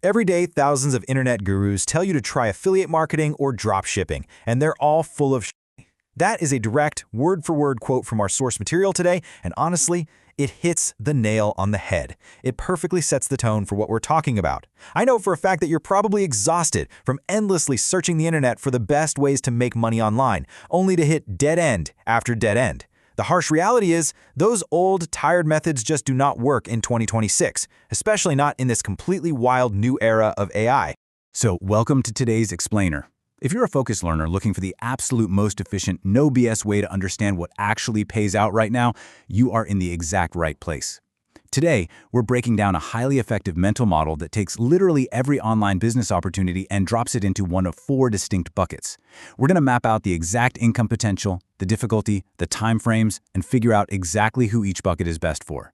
Every day, thousands of internet gurus tell you to try affiliate marketing or drop shipping, and they're all full of shit. That is a direct, word-for-word quote from our source material today, and honestly, it hits the nail on the head. It perfectly sets the tone for what we're talking about. I know for a fact that you're probably exhausted from endlessly searching the internet for the best ways to make money online, only to hit dead end after dead end. The harsh reality is, those old, tired methods just do not work in 2026, especially not in this completely wild new era of AI. So, welcome to today's Explainer. If you're a focused learner looking for the absolute most efficient, no BS way to understand what actually pays out right now, you are in the exact right place. Today, we're breaking down a highly effective mental model that takes literally every online business opportunity and drops it into one of 4 distinct buckets. We're going to map out the exact income potential, the difficulty, the time frames, and figure out exactly who each bucket is best for.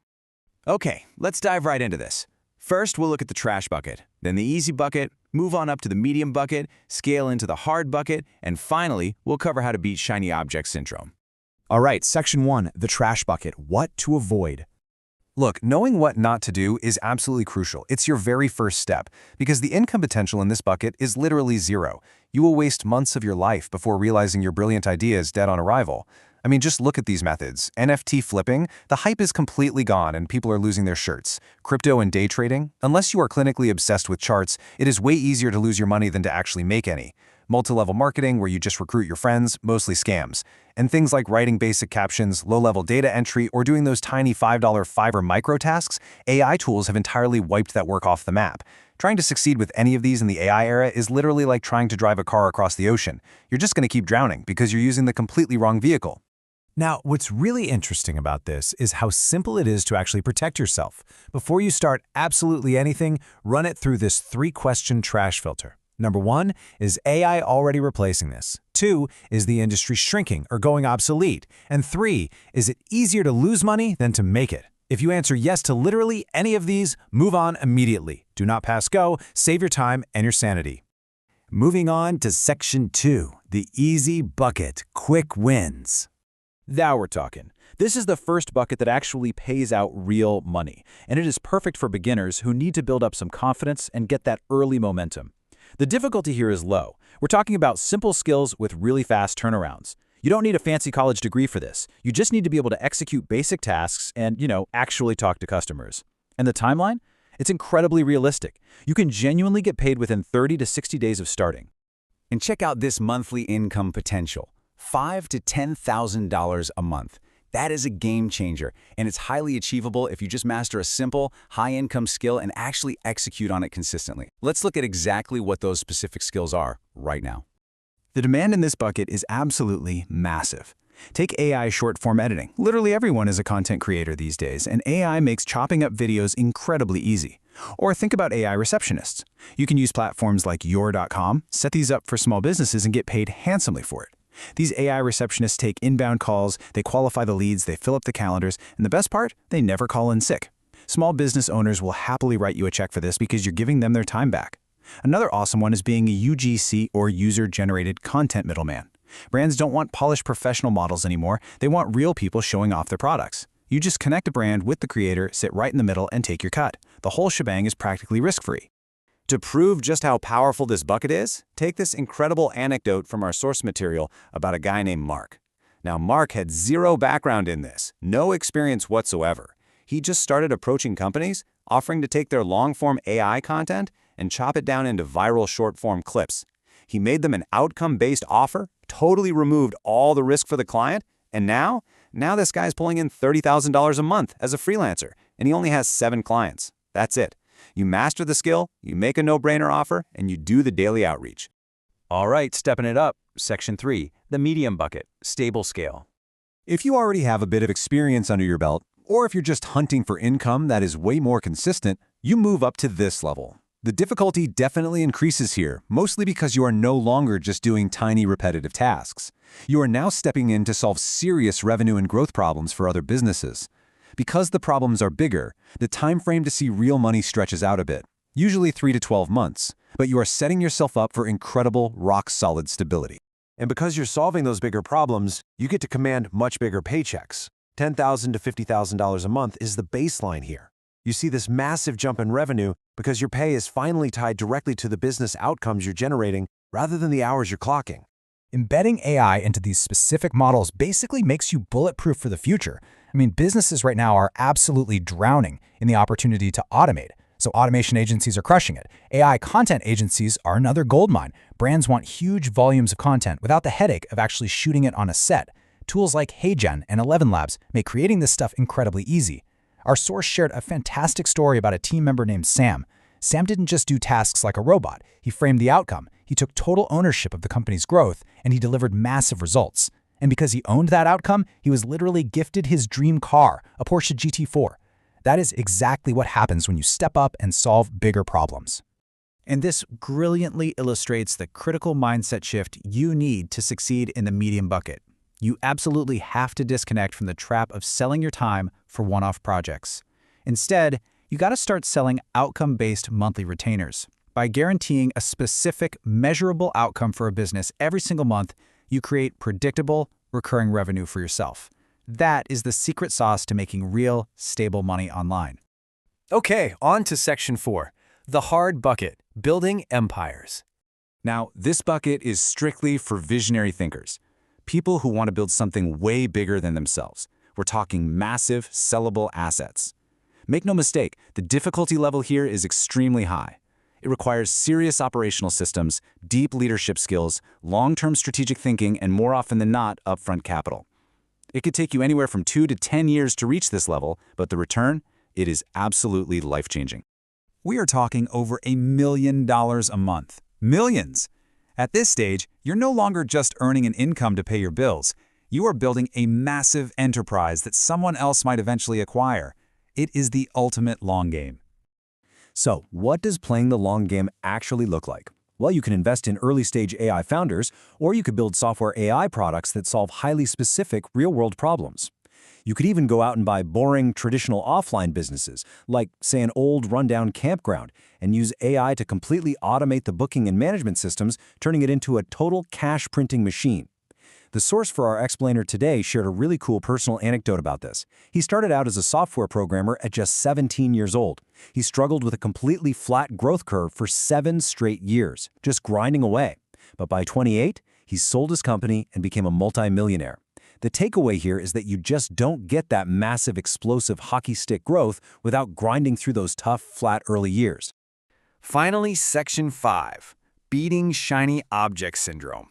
Okay, let's dive right into this. First, we'll look at the trash bucket, then the easy bucket, move on up to the medium bucket, scale into the hard bucket, and finally, we'll cover how to beat shiny object syndrome. All right, Section 1, the trash bucket, what to avoid. Look, knowing what not to do is absolutely crucial. It's your very first step, because the income potential in this bucket is literally zero. You will waste months of your life before realizing your brilliant idea is dead on arrival. I mean, just look at these methods. NFT flipping, the hype is completely gone and people are losing their shirts. Crypto and day trading, unless you are clinically obsessed with charts, it is way easier to lose your money than to actually make any. Multi-level marketing, where you just recruit your friends, mostly scams. And things like writing basic captions, low-level data entry, or doing those tiny $5 Fiverr micro tasks, AI tools have entirely wiped that work off the map. Trying to succeed with any of these in the AI era is literally like trying to drive a car across the ocean. You're just going to keep drowning because you're using the completely wrong vehicle. Now, what's really interesting about this is how simple it is to actually protect yourself. Before you start absolutely anything, run it through this 3-question trash filter. Number 1, is AI already replacing this? 2, is the industry shrinking or going obsolete? And 3, is it easier to lose money than to make it? If you answer yes to literally any of these, move on immediately. Do not pass go, save your time and your sanity. Moving on to Section 2, the easy bucket, quick wins. Now we're talking. This is the first bucket that actually pays out real money, and it is perfect for beginners who need to build up some confidence and get that early momentum. The difficulty here is low. We're talking about simple skills with really fast turnarounds. You don't need a fancy college degree for this. You just need to be able to execute basic tasks and, actually talk to customers. And the timeline? It's incredibly realistic. You can genuinely get paid within 30 to 60 days of starting. And check out this monthly income potential, $5,000 to $10,000 a month. That is a game changer, and it's highly achievable if you just master a simple, high-income skill and actually execute on it consistently. Let's look at exactly what those specific skills are right now. The demand in this bucket is absolutely massive. Take AI short-form editing. Literally everyone is a content creator these days, and AI makes chopping up videos incredibly easy. Or think about AI receptionists. You can use platforms like your.com, set these up for small businesses, and get paid handsomely for it. These AI receptionists take inbound calls, they qualify the leads, they fill up the calendars, and the best part, they never call in sick. Small business owners will happily write you a check for this because you're giving them their time back. Another awesome one is being a UGC or user-generated content middleman. Brands don't want polished professional models anymore, they want real people showing off their products. You just connect a brand with the creator, sit right in the middle, and take your cut. The whole shebang is practically risk-free. To prove just how powerful this bucket is, take this incredible anecdote from our source material about a guy named Mark. Now, Mark had zero background in this, no experience whatsoever. He just started approaching companies, offering to take their long-form AI content and chop it down into viral short-form clips. He made them an outcome-based offer, totally removed all the risk for the client, and now this guy's pulling in $30,000 a month as a freelancer, and he only has 7 clients. That's it. You master the skill, you make a no-brainer offer, and you do the daily outreach. All right, stepping it up. Section 3, the medium bucket, stable scale. If you already have a bit of experience under your belt, or if you're just hunting for income that is way more consistent, you move up to this level. The difficulty definitely increases here, mostly because you are no longer just doing tiny repetitive tasks. You are now stepping in to solve serious revenue and growth problems for other businesses. Because the problems are bigger, the time frame to see real money stretches out a bit, usually 3 to 12 months, but you are setting yourself up for incredible, rock-solid stability. And because you're solving those bigger problems, you get to command much bigger paychecks. $10,000 to $50,000 a month is the baseline here. You see this massive jump in revenue because your pay is finally tied directly to the business outcomes you're generating rather than the hours you're clocking. Embedding AI into these specific models basically makes you bulletproof for the future. I mean, businesses right now are absolutely drowning in the opportunity to automate. So automation agencies are crushing it. AI content agencies are another goldmine. Brands want huge volumes of content without the headache of actually shooting it on a set. Tools like HeyGen and 11 Labs make creating this stuff incredibly easy. Our source shared a fantastic story about a team member named Sam. Sam didn't just do tasks like a robot. He framed the outcome. He took total ownership of the company's growth, and he delivered massive results. And because he owned that outcome, he was literally gifted his dream car, a Porsche GT4. That is exactly what happens when you step up and solve bigger problems. And this brilliantly illustrates the critical mindset shift you need to succeed in the medium bucket. You absolutely have to disconnect from the trap of selling your time for one-off projects. Instead, you got to start selling outcome-based monthly retainers. By guaranteeing a specific, measurable outcome for a business every single month, you create predictable, recurring revenue for yourself. That is the secret sauce to making real, stable money online. Okay, on to Section 4, the hard bucket, building empires. Now, this bucket is strictly for visionary thinkers. People who want to build something way bigger than themselves. We're talking massive, sellable assets. Make no mistake, the difficulty level here is extremely high. It requires serious operational systems, deep leadership skills, long-term strategic thinking, and more often than not, upfront capital. It could take you anywhere from 2 to 10 years to reach this level, but the return, it is absolutely life-changing. We are talking over $1 million a month. Millions! At this stage, you're no longer just earning an income to pay your bills. You are building a massive enterprise that someone else might eventually acquire. It is the ultimate long game. So, what does playing the long game actually look like? Well, you can invest in early-stage AI founders, or you could build software AI products that solve highly specific real-world problems. You could even go out and buy boring, traditional offline businesses, like, say, an old, rundown campground, and use AI to completely automate the booking and management systems, turning it into a total cash-printing machine. The source for our explainer today shared a really cool personal anecdote about this. He started out as a software programmer at just 17 years old. He struggled with a completely flat growth curve for 7 straight years, just grinding away. But by 28, he sold his company and became a multi-millionaire. The takeaway here is that you just don't get that massive, explosive hockey stick growth without grinding through those tough, flat early years. Finally, Section 5, beating shiny object syndrome.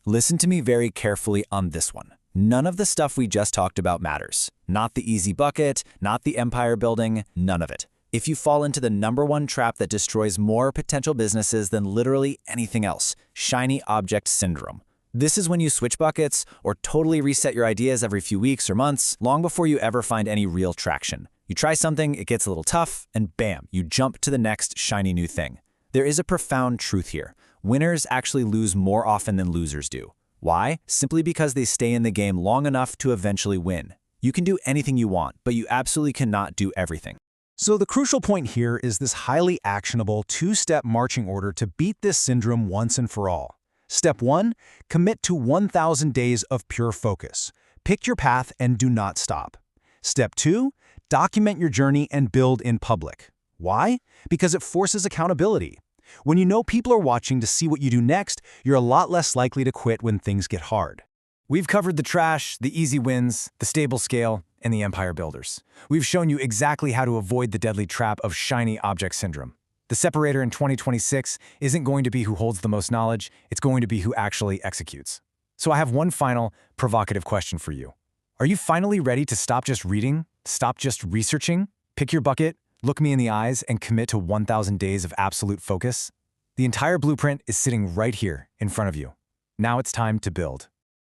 Listen to me very carefully on this one. None of the stuff we just talked about matters. Not the easy bucket, not the empire building, none of it. If you fall into the #1 trap that destroys more potential businesses than literally anything else, shiny object syndrome. This is when you switch buckets or totally reset your ideas every few weeks or months, long before you ever find any real traction. You try something, it gets a little tough, and bam, you jump to the next shiny new thing. There is a profound truth here. Winners actually lose more often than losers do. Why? Simply because they stay in the game long enough to eventually win. You can do anything you want, but you absolutely cannot do everything. So the crucial point here is this highly actionable 2-step marching order to beat this syndrome once and for all. Step 1, commit to 1,000 days of pure focus. Pick your path and do not stop. Step 2, document your journey and build in public. Why? Because it forces accountability. When you know people are watching to see what you do next, you're a lot less likely to quit when things get hard. We've covered the trash, the easy wins, the stable scale, and the empire builders. We've shown you exactly how to avoid the deadly trap of shiny object syndrome. The separator in 2026 isn't going to be who holds the most knowledge, it's going to be who actually executes. So I have one final, provocative question for you. Are you finally ready to stop just reading, stop just researching, pick your bucket, look me in the eyes, and commit to 1,000 days of absolute focus? The entire blueprint is sitting right here in front of you. Now it's time to build.